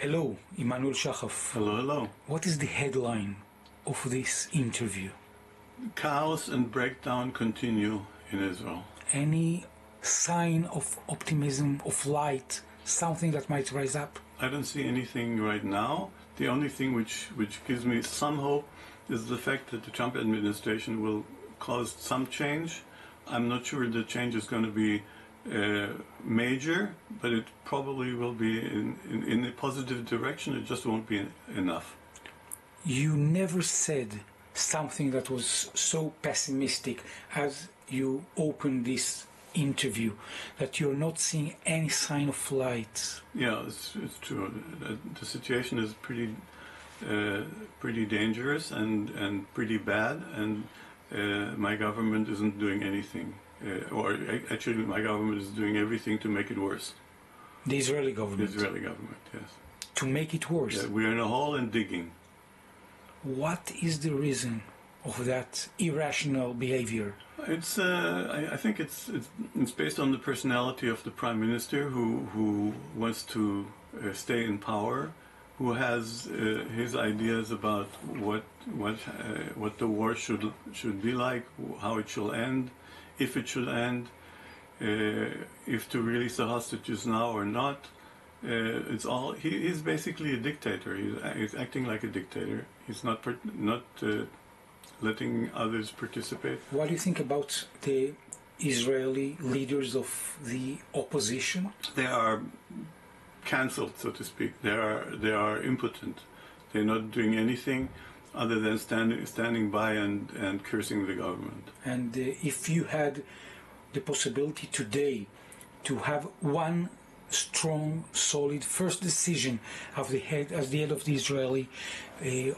Hello, Emanuel Shahaf. Hello, hello. What is the headline of this interview? Chaos and breakdown continue in Israel. Any sign of optimism, of light, something that might rise up? I don't see anything right now. The only thing which gives me some hope is the fact that the Trump administration will cause some change. I'm not sure the change is going to be major, but it probably will be in a positive direction. It just won't be enough. You never said something that was so pessimistic as you opened this interview, that you're not seeing any sign of light. Yeah, it's true. The situation is pretty dangerous and pretty bad, and my government isn't doing anything. Or actually, my government is doing everything to make it worse. The Israeli government? The Israeli government, yes. To make it worse? Yeah, we're in a hole and digging. What is the reason of that irrational behavior? It's I think it's based on the personality of the prime minister who wants to stay in power, who has his ideas about what the war should be like, how it shall end, if it should end, if to release the hostages now or not. It's all. He's basically a dictator. He's acting like a dictator. He's not letting others participate. What do you think about the Israeli leaders of the opposition? They are cancelled, so to speak. They are impotent. They're not doing anything other than standing by and cursing the government. And if you had the possibility today to have one strong, solid first decision as the head of the Israeli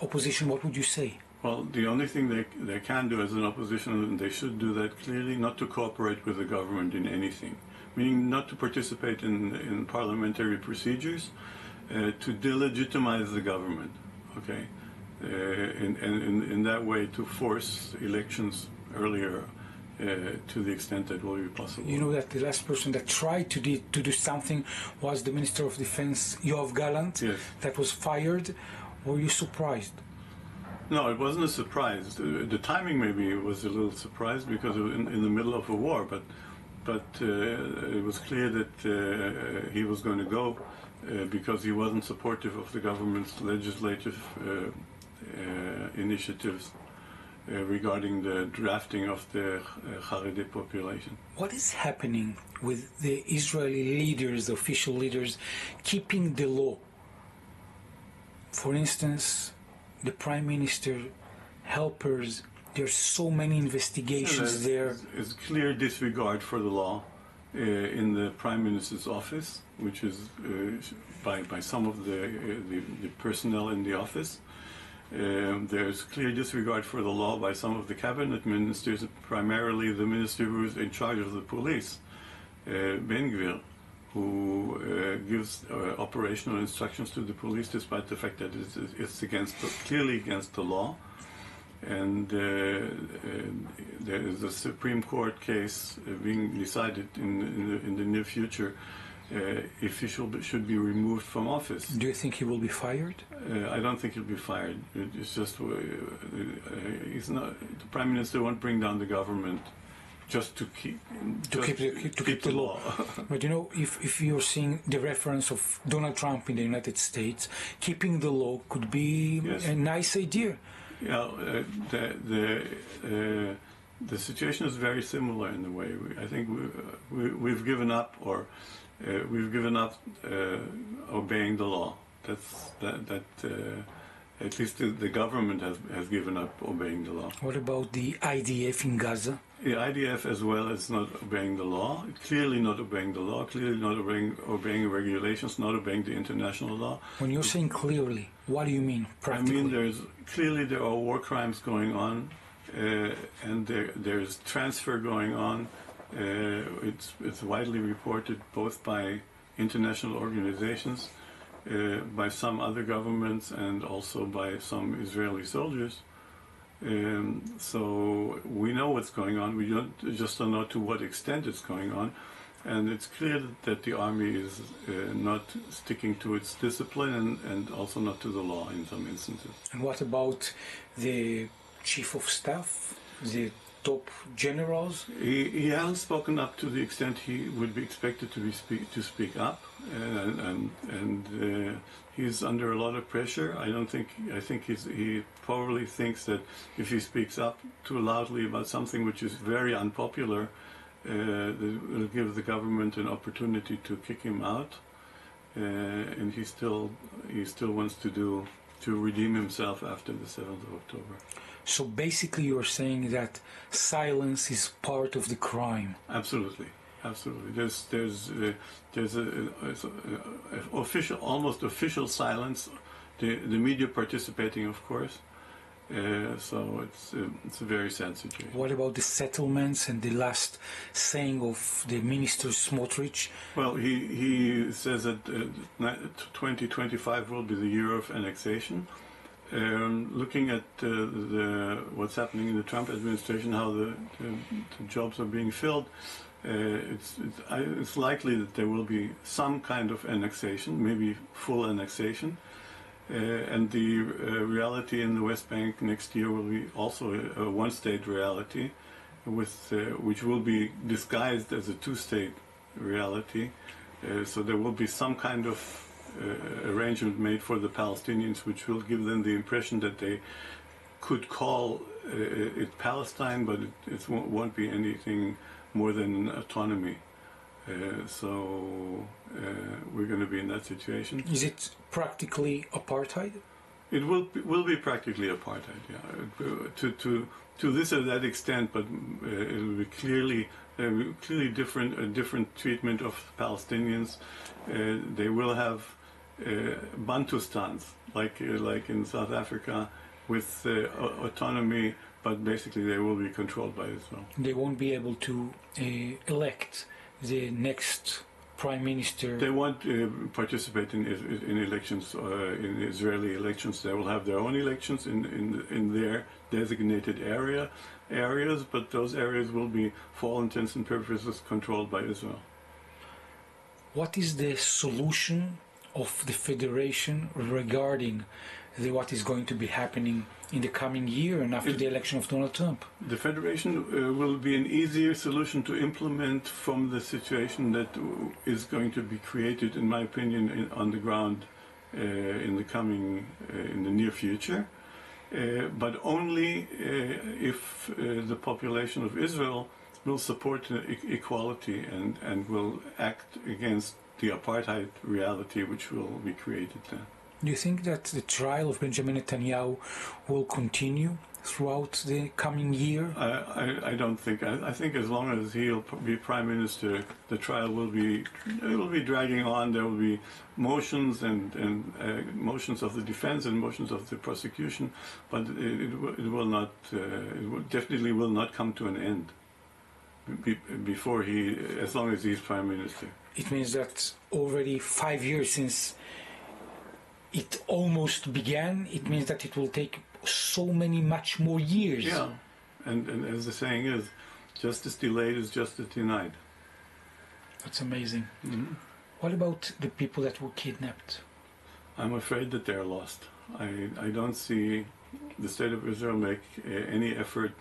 opposition, what would you say? Well, the only thing they can do as an opposition, and they should do that clearly, not to cooperate with the government in anything, meaning not to participate in parliamentary procedures, to delegitimize the government, okay? In that way to force elections earlier to the extent that will be possible. You know that the last person that tried to do something was the Minister of Defense, Yoav Gallant, yes. That was fired. Were you surprised? No, it wasn't a surprise. The timing maybe was a little surprise because it was in the middle of a war, but it was clear that he was going to go because he wasn't supportive of the government's legislative initiatives regarding the drafting of the Haredi population. What is happening with the Israeli leaders, the official leaders, keeping the law? For instance, the Prime Minister, helpers, there's so many investigations there. It's clear disregard for the law in the Prime Minister's office, which is by some of the personnel in the office. There's clear disregard for the law by some of the cabinet ministers, primarily the minister who is in charge of the police, Ben-Gvir, who gives operational instructions to the police despite the fact that it's clearly against the law. And there is a Supreme Court case being decided in the near future if he should be removed from office. Do you think he will be fired? I don't think he'll be fired. It's just he's not. The Prime Minister won't bring down the government just to keep the law. But you know, if you're seeing the reference of Donald Trump in the United States, keeping the law could be yes. a nice idea. Yeah, the situation is very similar in a way. I think we've given up, or we've given up obeying the law. At least the government has given up obeying the law. What about the IDF in Gaza? The IDF as well is not obeying the law, clearly not obeying the law, clearly not obeying regulations, not obeying the international law. When you're saying clearly, what do you mean practically? I mean there are war crimes going on, and there's transfer going on. It's widely reported both by international organizations, by some other governments, and also by some Israeli soldiers. So we know what's going on. We just don't know to what extent it's going on. And it's clear that the army is not sticking to its discipline and also not to the law in some instances. And what about the chief of staff, the top generals? He hasn't spoken up to the extent he would be expected to speak up, and he's under a lot of pressure. I think he probably thinks that if he speaks up too loudly about something which is very unpopular, it will give the government an opportunity to kick him out, and he still wants to redeem himself after the 7th of October. So basically you're saying that silence is part of the crime. Absolutely. There's a official, almost official silence. The media participating, of course. So it's a very sad situation. What about the settlements and the last saying of the minister Smotrich? Well, he says that 2025 will be the year of annexation. Looking at what's happening in the Trump administration, how the jobs are being filled, it's likely that there will be some kind of annexation, maybe full annexation. And the reality in the West Bank next year will be also a one-state reality, which will be disguised as a two-state reality. So there will be some kind of arrangement made for the Palestinians, which will give them the impression that they could call it Palestine, but it won't be anything more than autonomy. So we're going to be in that situation. Is it practically apartheid? It will be practically apartheid, yeah. To this or that extent, but it will be clearly different treatment of Palestinians. They will have Bantustans, like in South Africa, with autonomy, but basically they will be controlled by Israel. They won't be able to elect the next prime minister. They won't participate in elections, in Israeli elections. They will have their own elections in their designated areas, but those areas will be, for all intents and purposes, controlled by Israel. What is the solution of the federation regarding what is going to be happening in the coming year and after the election of Donald Trump? The federation will be an easier solution to implement from the situation that is going to be created, in my opinion, on the ground in the near future, but only if the population of Israel will support equality and will act against the apartheid reality which will be created then. Do you think that the trial of Benjamin Netanyahu will continue throughout the coming year? I don't think. I think as long as he'll be prime minister, the trial will be dragging on. There will be motions and motions of the defense and motions of the prosecution, but it will not. Definitely will not come to an end before as long as he's prime minister. It means that already 5 years since it almost began, it means that it will take so much more years. Yeah, and as the saying is, justice delayed is justice denied. That's amazing. Mm-hmm. What about the people that were kidnapped? I'm afraid that they're lost. I don't see the state of Israel make any effort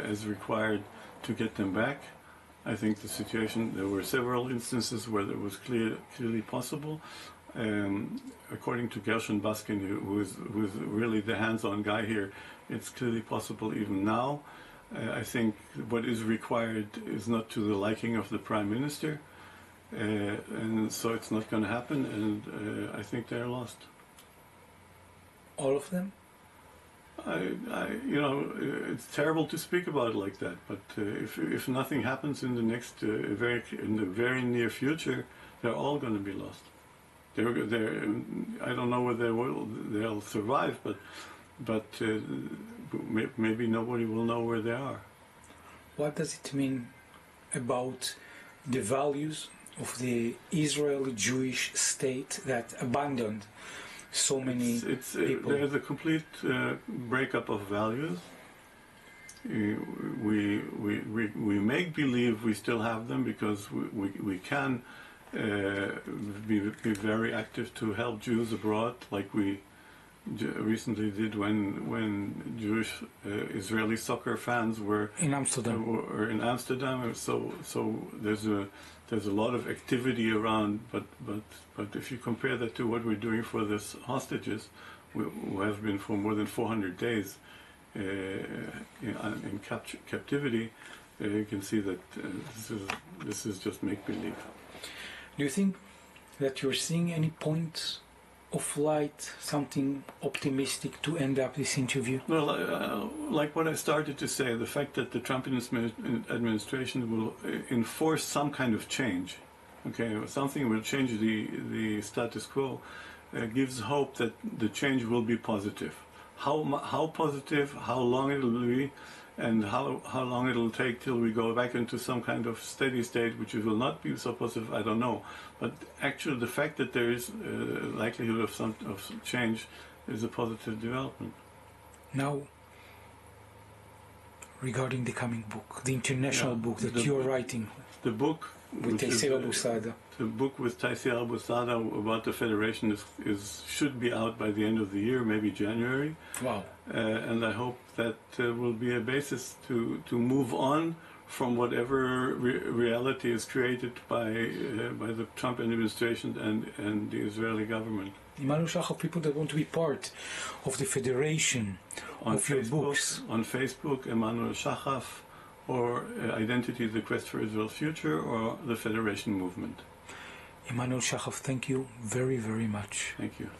as required to get them back. I think the situation, there were several instances where it was clearly possible. According to Gershon Baskin, who is really the hands-on guy here, it's clearly possible even now. I think what is required is not to the liking of the prime minister, and so it's not going to happen, and I think they're lost. All of them? It's terrible to speak about it like that, but if nothing happens in the very near future, they're all going to be lost. I don't know whether they'll survive, but maybe nobody will know where they are. What does it mean about the values of the Israeli Jewish state that abandoned so many people? There's a complete breakup of values. we make believe we still have them because we can be very active to help Jews abroad, like we recently did when Jewish Israeli soccer fans were in Amsterdam. So there's a lot of activity around, but if you compare that to what we're doing for this hostages, who have been for more than 400 days in captivity, you can see that this is just make-believe. Do you think that you're seeing any point of light, something optimistic to end up this interview? Well, like what I started to say, the fact that the Trump administration will enforce some kind of change, okay, something will change the status quo, gives hope that the change will be positive. How positive, how long it will be, and how long it will take till we go back into some kind of steady state, which will not be so positive, I don't know. But actually, the fact that there is likelihood of change is a positive development. Now, regarding the coming book, the international book that you're writing, the book with Taysir Abu Sada. The book with Taysir Abu Sada about the Federation should be out by the end of the year, maybe January. Wow! And I hope that will be a basis to move on from whatever reality is created by the Trump administration and the Israeli government. Emanuel Shahaf, people that want to be part of the Federation of your books. On Facebook, Emanuel Shahaf, or Identity, the Quest for Israel's Future, or the Federation Movement. Emanuel Shahaf, thank you very, very much. Thank you.